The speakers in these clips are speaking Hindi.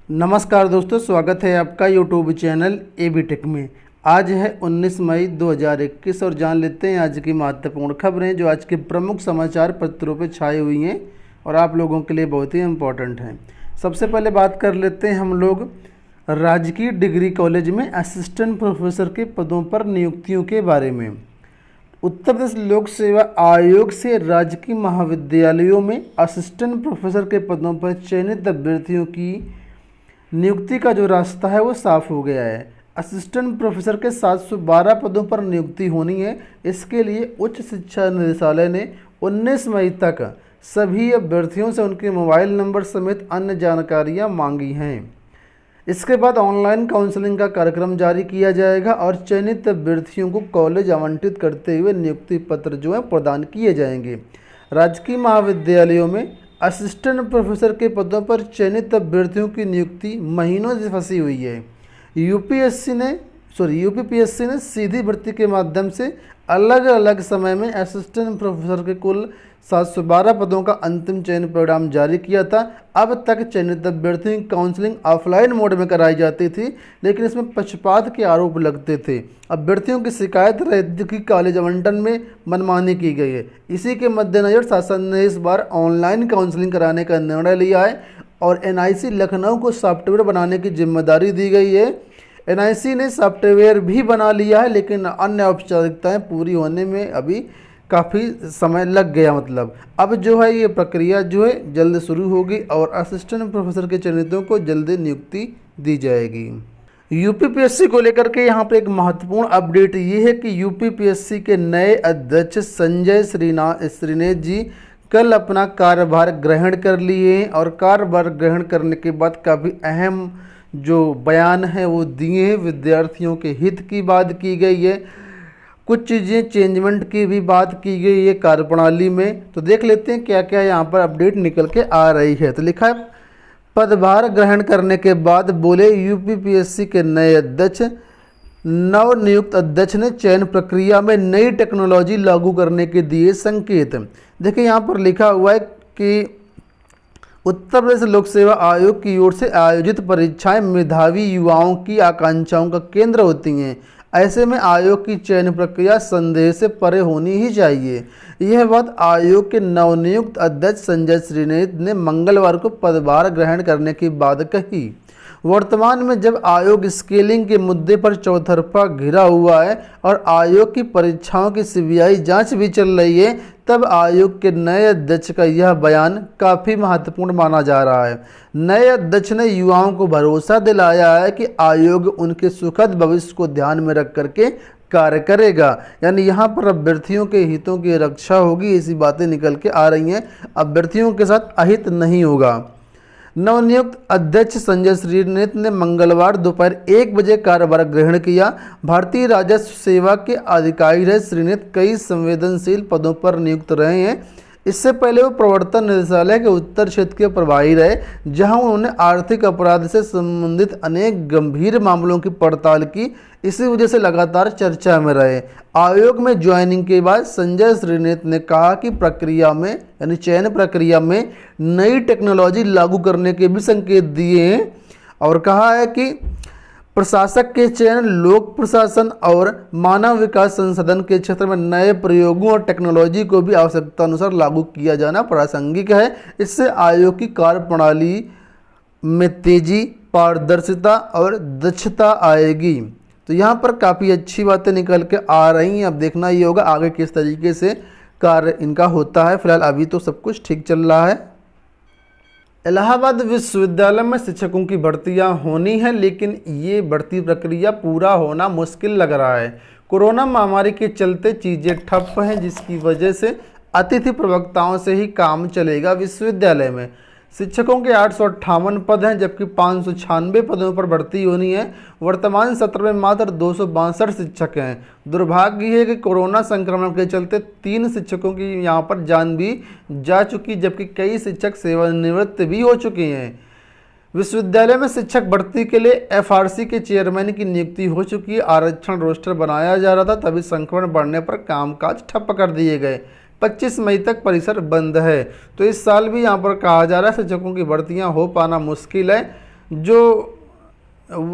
नमस्कार दोस्तों, स्वागत है आपका यूट्यूब चैनल एबी टेक में। आज है 19 मई 2021 और जान लेते हैं आज की महत्वपूर्ण खबरें जो आज के प्रमुख समाचार पत्रों पर छाई हुई हैं और आप लोगों के लिए बहुत ही इम्पोर्टेंट हैं। सबसे पहले बात कर लेते हैं हम लोग राजकीय डिग्री कॉलेज में असिस्टेंट प्रोफेसर के पदों पर नियुक्तियों के बारे में। उत्तर प्रदेश लोक सेवा आयोग से राजकीय महाविद्यालयों में असिस्टेंट प्रोफेसर के पदों पर चयनित अभ्यर्थियों की नियुक्ति का जो रास्ता है वो साफ हो गया है। असिस्टेंट प्रोफेसर के 712 पदों पर नियुक्ति होनी है। इसके लिए उच्च शिक्षा निदेशालय ने 19 मई तक सभी अभ्यर्थियों से उनके मोबाइल नंबर समेत अन्य जानकारियां मांगी हैं। इसके बाद ऑनलाइन काउंसलिंग का कार्यक्रम जारी किया जाएगा और चयनित अभ्यर्थियों को कॉलेज आवंटित करते हुए नियुक्ति पत्र जो है प्रदान किए जाएंगे। राजकीय महाविद्यालयों में असिस्टेंट प्रोफेसर के पदों पर चयनित अभ्यर्थियों की नियुक्ति महीनों से फंसी हुई है। यूपीपीएससी ने सीधी भर्ती के माध्यम से अलग अलग समय में असिस्टेंट प्रोफेसर के कुल 712 पदों का अंतिम चयन परिणाम जारी किया था। अब तक चयनित अभ्यर्थियों की काउंसलिंग ऑफलाइन मोड में कराई जाती थी, लेकिन इसमें पक्षपात के आरोप लगते थे। अभ्यर्थियों की शिकायत रहती कि कॉलेज आवंटन में मनमानी की गई है। इसी के मद्देनजर शासन ने इस बार ऑनलाइन काउंसलिंग कराने का निर्णय लिया है और एनआईसी लखनऊ को सॉफ्टवेयर बनाने की जिम्मेदारी दी गई है। एनआईसी ने सॉफ्टवेयर भी बना लिया है, लेकिन अन्य औपचारिकताएँ पूरी होने में अभी काफ़ी समय लग गया। मतलब अब जो है ये प्रक्रिया जो है जल्द शुरू होगी और असिस्टेंट प्रोफेसर के चयनितों को जल्दी नियुक्ति दी जाएगी। यूपीपीएससी को लेकर के यहाँ पर एक महत्वपूर्ण अपडेट ये है कि यूपीपीएससी के नए अध्यक्ष संजय श्रीनेत जी कल अपना कार्यभार ग्रहण कर लिए हैं और कार्यभार ग्रहण करने के बाद काफ़ी अहम जो बयान है वो दिए हैं। विद्यार्थियों के हित की बात की गई है, कुछ चीज़ें चेंजमेंट की भी बात की गई है कार्यप्रणाली में। तो देख लेते हैं क्या क्या यहाँ पर अपडेट निकल के आ रही है। तो लिखा है, पदभार ग्रहण करने के बाद बोले यूपीपीएससी के नए अध्यक्ष। नवनियुक्त अध्यक्ष ने चयन प्रक्रिया में नई टेक्नोलॉजी लागू करने के दिए संकेत। देखिए यहाँ पर लिखा हुआ है कि उत्तर प्रदेश लोक सेवा आयोग की ओर से आयोजित परीक्षाएं मेधावी युवाओं की आकांक्षाओं का केंद्र होती हैं। ऐसे में आयोग की चयन प्रक्रिया संदेह से परे होनी ही चाहिए। यह बात आयोग के नवनियुक्त अध्यक्ष संजय श्रीनेत ने मंगलवार को पदभार ग्रहण करने के बाद कही। वर्तमान में जब आयोग स्केलिंग के मुद्दे पर चौतरफा घिरा हुआ है और आयोग की परीक्षाओं की सीबीआई जांच भी चल रही है, तब आयोग के नए अध्यक्ष का यह बयान काफ़ी महत्वपूर्ण माना जा रहा है। नए अध्यक्ष ने युवाओं को भरोसा दिलाया है कि आयोग उनके सुखद भविष्य को ध्यान में रख करके कार्य करेगा। यानी यहाँ पर अभ्यर्थियों के हितों की रक्षा होगी, ऐसी बातें निकल के आ रही हैं। अभ्यर्थियों के साथ अहित नहीं होगा। नवनियुक्त अध्यक्ष संजय श्रीनेत ने मंगलवार दोपहर 1 बजे कार्यभार ग्रहण किया। भारतीय राजस्व सेवा के अधिकारी रहे श्रीनेत कई संवेदनशील पदों पर नियुक्त रहे हैं। इससे पहले वो प्रवर्तन निदेशालय के उत्तर क्षेत्र के प्रभारी रहे, जहां उन्होंने आर्थिक अपराध से संबंधित अनेक गंभीर मामलों की पड़ताल की। इसी वजह से लगातार चर्चा में रहे। आयोग में ज्वाइनिंग के बाद संजय श्रीनेत ने कहा कि प्रक्रिया में यानी चयन प्रक्रिया में नई टेक्नोलॉजी लागू करने के भी संकेत दिए हैं और कहा है कि प्रशासक के चयन लोक प्रशासन और मानव विकास संसाधन के क्षेत्र में नए प्रयोगों और टेक्नोलॉजी को भी आवश्यकता अनुसार लागू किया जाना प्रासंगिक है। इससे आयोग की कार्यप्रणाली में तेजी, पारदर्शिता और दक्षता आएगी। तो यहाँ पर काफ़ी अच्छी बातें निकल के आ रही हैं। अब देखना ये होगा आगे किस तरीके से कार्य इनका होता है। फिलहाल अभी तो सब कुछ ठीक चल रहा है। इलाहाबाद विश्वविद्यालय में शिक्षकों की भर्तियां होनी है, लेकिन ये भर्ती प्रक्रिया पूरा होना मुश्किल लग रहा है। कोरोना महामारी के चलते चीज़ें ठप हैं, जिसकी वजह से अतिथि प्रवक्ताओं से ही काम चलेगा। विश्वविद्यालय में शिक्षकों के 858 पद हैं, जबकि 596 पदों पर भर्ती होनी है। वर्तमान सत्र में मात्र 262 शिक्षक हैं। दुर्भाग्य है कि कोरोना संक्रमण के चलते 3 शिक्षकों की यहाँ पर जान भी जा चुकी, जबकि कई शिक्षक सेवानिवृत्त भी हो चुके हैं। विश्वविद्यालय में शिक्षक भर्ती के लिए एफआरसी के चेयरमैन की नियुक्ति हो चुकी है। आरक्षण रोस्टर बनाया जा रहा था, तभी संक्रमण बढ़ने पर कामकाज ठप्प कर दिए गए। 25 मई तक परिसर बंद है। तो इस साल भी यहाँ पर कहा जा रहा है शिक्षकों की भर्तियाँ हो पाना मुश्किल है। जो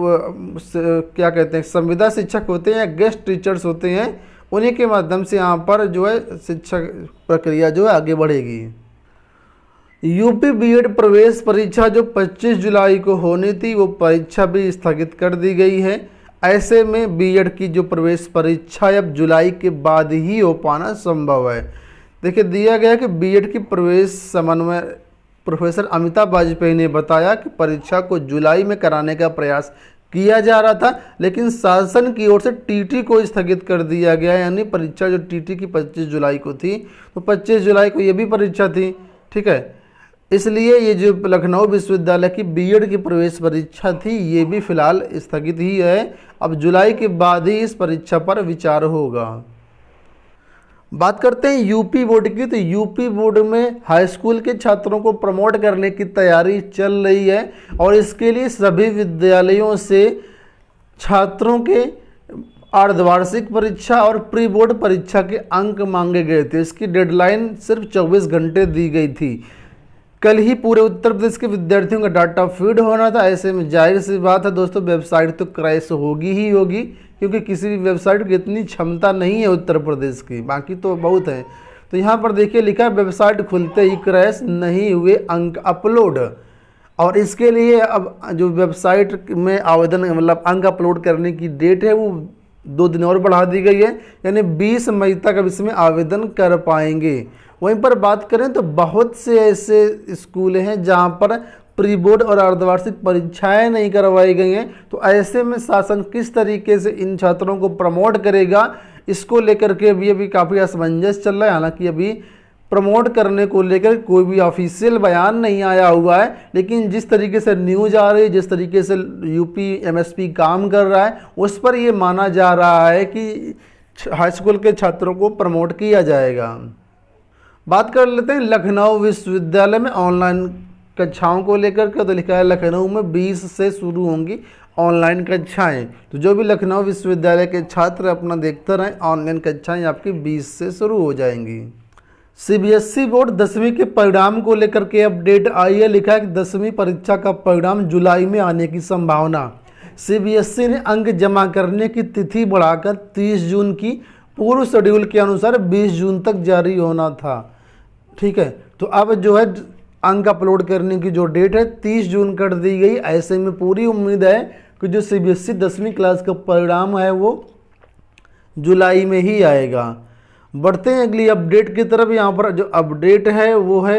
क्या कहते हैं संविदा शिक्षक होते हैं या गेस्ट टीचर्स होते हैं, उन्हीं के माध्यम से यहाँ पर जो है शिक्षा प्रक्रिया जो है आगे बढ़ेगी। यूपी बीएड प्रवेश परीक्षा जो 25 जुलाई को होनी थी, वो परीक्षा भी स्थगित कर दी गई है। ऐसे में बीएड की जो प्रवेश परीक्षा अब जुलाई के बाद ही हो पाना संभव है। देखिए दिया गया कि बीएड की प्रवेश समन्वय प्रोफेसर अमिताभ वाजपेयी ने बताया कि परीक्षा को जुलाई में कराने का प्रयास किया जा रहा था, लेकिन शासन की ओर से टीटी को स्थगित कर दिया गया। यानी परीक्षा जो टीटी की 25 जुलाई को थी, तो 25 जुलाई को ये भी परीक्षा थी, ठीक है। इसलिए ये जो लखनऊ विश्वविद्यालय की बीएड की प्रवेश परीक्षा थी, ये भी फिलहाल स्थगित ही है। अब जुलाई के बाद ही इस परीक्षा पर विचार होगा। बात करते हैं यूपी बोर्ड की, तो यूपी बोर्ड में हाई स्कूल के छात्रों को प्रमोट करने की तैयारी चल रही है और इसके लिए सभी विद्यालयों से छात्रों के अर्धवार्षिक परीक्षा और प्री बोर्ड परीक्षा के अंक मांगे गए थे। इसकी डेडलाइन सिर्फ 24 घंटे दी गई थी। कल ही पूरे उत्तर प्रदेश के विद्यार्थियों का डाटा फीड होना था। ऐसे में जाहिर सी बात है दोस्तों, वेबसाइट तो क्रैश होगी ही होगी, क्योंकि किसी भी वेबसाइट की इतनी क्षमता नहीं है उत्तर प्रदेश की, बाकी तो बहुत है। तो यहाँ पर देखिए लिखा है वेबसाइट खुलते ही क्रैश, नहीं हुए अंक अपलोड। और इसके लिए अब जो वेबसाइट में आवेदन मतलब अंक अपलोड करने की डेट है वो 2 दिन और बढ़ा दी गई है, यानी 20 मई तक अब इसमें आवेदन कर पाएंगे। वहीं पर बात करें तो बहुत से ऐसे स्कूल हैं जहां पर प्री बोर्ड और अर्धवार्षिक परीक्षाएं नहीं करवाई गई हैं। तो ऐसे में शासन किस तरीके से इन छात्रों को प्रमोट करेगा, इसको लेकर के अभी काफ़ी असमंजस चल रहा है। हालांकि अभी प्रमोट करने को लेकर कोई भी ऑफिशियल बयान नहीं आया हुआ है, लेकिन जिस तरीके से न्यूज आ रही है, जिस तरीके से यूपी एमएसपी काम कर रहा है, उस पर ये माना जा रहा है कि हाई स्कूल के छात्रों को प्रमोट किया जाएगा। बात कर लेते हैं लखनऊ विश्वविद्यालय में ऑनलाइन कक्षाओं को लेकर के। तो लिखा है लखनऊ में 20 से शुरू होंगी ऑनलाइन कक्षाएं। तो जो भी लखनऊ विश्वविद्यालय के छात्र अपना देखते रहें, ऑनलाइन कक्षाएं आपकी 20 से शुरू हो जाएंगी। सीबीएसई बोर्ड 10वीं के परिणाम को लेकर के अपडेट आई है। लिखा है कि 10वीं परीक्षा का परिणाम जुलाई में आने की संभावना। सीबीएसई ने अंक जमा करने की तिथि बढ़ाकर 30 जून की, पूर्व शेड्यूल के अनुसार 20 जून तक जारी होना था, ठीक है। तो अब जो है अंक अपलोड करने की जो डेट है 30 जून कर दी गई। ऐसे में पूरी उम्मीद है कि जो सीबीएसई 10वीं क्लास का परिणाम है वो जुलाई में ही आएगा। बढ़ते हैं अगली अपडेट की तरफ। यहाँ पर जो अपडेट है वो है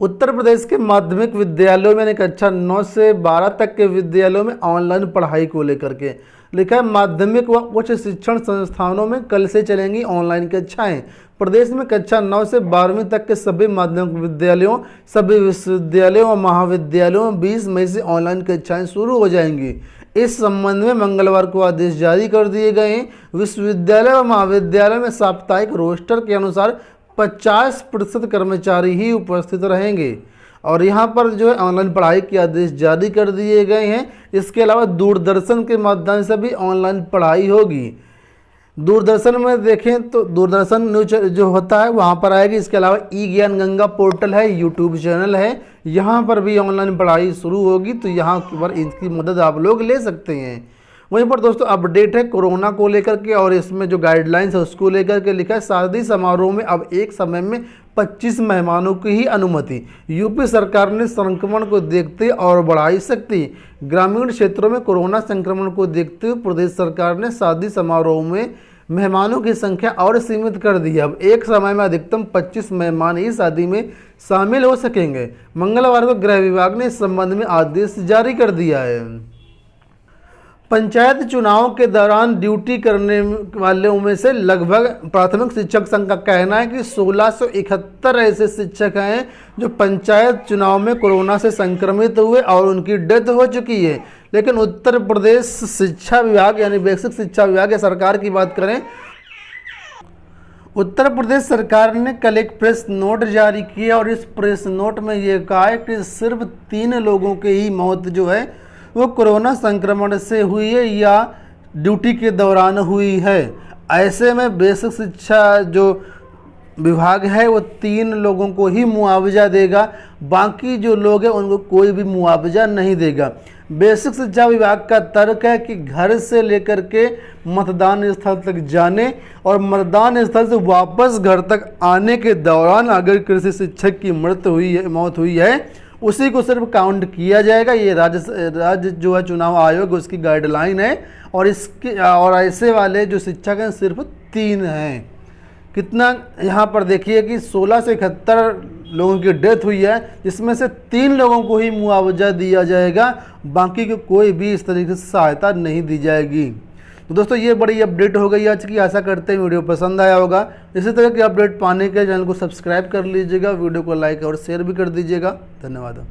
उत्तर प्रदेश के माध्यमिक विद्यालयों में कक्षा 9 से 12 तक के विद्यालयों में ऑनलाइन पढ़ाई को लेकर के। लिखा है माध्यमिक व उच्च शिक्षण संस्थानों में कल से चलेंगी ऑनलाइन कक्षाएं। प्रदेश में कक्षा 9 से 12वीं तक के सभी माध्यमिक विद्यालयों, सभी विश्वविद्यालयों और महाविद्यालयों में 20 मई से ऑनलाइन कक्षाएं शुरू हो जाएंगी। इस संबंध में मंगलवार को आदेश जारी कर दिए गए हैं। विश्वविद्यालय और महाविद्यालय में साप्ताहिक रोस्टर के अनुसार 50% कर्मचारी ही उपस्थित रहेंगे और यहाँ पर जो है ऑनलाइन पढ़ाई के आदेश जारी कर दिए गए हैं। इसके अलावा दूरदर्शन के माध्यम से भी ऑनलाइन पढ़ाई होगी। दूरदर्शन में देखें तो दूरदर्शन न्यूज जो होता है वहाँ पर आएगी। इसके अलावा ई ज्ञान गंगा पोर्टल है, यूट्यूब चैनल है, यहाँ पर भी ऑनलाइन पढ़ाई शुरू होगी। तो यहाँ पर इसकी मदद आप लोग ले सकते हैं। वहीं पर दोस्तों अपडेट है कोरोना को लेकर के और इसमें जो गाइडलाइंस है उसको लेकर के। लिखा है शादी समारोह में अब एक समय में 25 मेहमानों की ही अनुमति। यूपी सरकार ने संक्रमण को देखते और बढ़ाई सख्ती। ग्रामीण क्षेत्रों में कोरोना संक्रमण को देखते हुए प्रदेश सरकार ने शादी समारोह में मेहमानों की संख्या और सीमित कर दी है। अब एक समय में अधिकतम 25 मेहमान ही शादी में शामिल हो सकेंगे। मंगलवार को गृह विभाग ने इस संबंध में आदेश जारी कर दिया है। पंचायत चुनाव के दौरान ड्यूटी करने वालों में से लगभग प्राथमिक शिक्षक संघ का कहना है कि 1671 ऐसे शिक्षक हैं जो पंचायत चुनाव में कोरोना से संक्रमित हुए और उनकी डेथ हो चुकी है। लेकिन उत्तर प्रदेश शिक्षा विभाग यानी बेसिक शिक्षा विभाग या सरकार की बात करें, उत्तर प्रदेश सरकार ने कल एक प्रेस नोट जारी किया और इस प्रेस नोट में ये कहा है कि सिर्फ 3 लोगों की ही मौत जो है वो कोरोना संक्रमण से हुई है या ड्यूटी के दौरान हुई है। ऐसे में बेसिक शिक्षा जो विभाग है वो 3 लोगों को ही मुआवजा देगा, बाकी जो लोग हैं उनको कोई भी मुआवजा नहीं देगा। बेसिक शिक्षा विभाग का तर्क है कि घर से लेकर के मतदान स्थल तक जाने और मतदान स्थल से वापस घर तक आने के दौरान अगर किसी शिक्षक की मौत हुई है उसी को सिर्फ काउंट किया जाएगा। ये राज्य जो है चुनाव आयोग उसकी गाइडलाइन है और ऐसे वाले जो शिक्षक हैं सिर्फ 3 हैं। कितना यहाँ पर देखिए कि 16 से 71 लोगों की डेथ हुई है, जिसमें से 3 लोगों को ही मुआवजा दिया जाएगा, बाकी को कोई भी इस तरीके से सहायता नहीं दी जाएगी। तो दोस्तों ये बड़ी अपडेट हो गई आज की। आशा करते हैं वीडियो पसंद आया होगा। इसी तरह की अपडेट पाने के लिए चैनल को सब्सक्राइब कर लीजिएगा, वीडियो को लाइक और शेयर भी कर दीजिएगा। धन्यवाद।